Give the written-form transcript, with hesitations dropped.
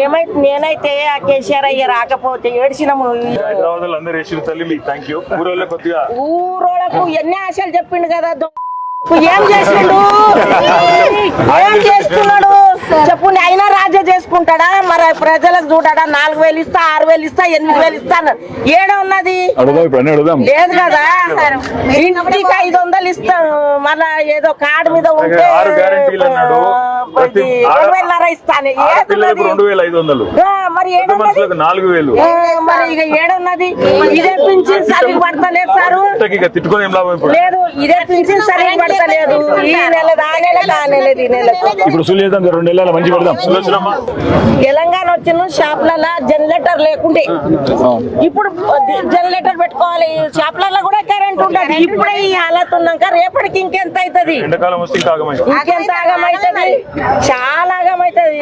ఏమైతే నేనైతే ఆ కేసీఆర్ అయ్య రాకపోతే ఏడ్చినాము. ఊరోళ్ళకు ఎన్ని ఆశలు చెప్పిండు కదా, ఏం చేసిండు, ఏం చేస్తున్నాడు చెప్పు. అయినా రాజ్య చేసుకుంటాడా? మరి ప్రజలకు చూడాడా? 4,000 ఇస్తా, 6,000 ఇస్తా, 8,000 ఇస్తా ఏడే ఉన్నది లేదు కదా. ఇంటికి 500 ఇస్తాను, మళ్ళా ఏదో కార్డు మీద ఉంటే 2,500 ఇస్తాను. మరి మరి ఇక ఏడున్నది? ఇదే పింఛన్ సరిగ్గా పడతలేదు సారు, లేదు ఇదే పింఛన్ సరిగ్గా పడతలేదు. ఈ నెల ఆ నెల కానేలేదు, ఈ నెల తెలంగాణ వచ్చిన షాప్లలో జనరేటర్ లేకుండే, ఇప్పుడు జనరేటర్ పెట్టుకోవాలి. షాప్లలో కూడా కరెంట్ ఉంటది. ఇప్పుడే ఈ హాలత్ ఉన్నాక రేపటికి ఇంకెంత అవుతుంది, ఇంకెంత ఆగమవుతుంది, చాలా ఆగమవుతుంది.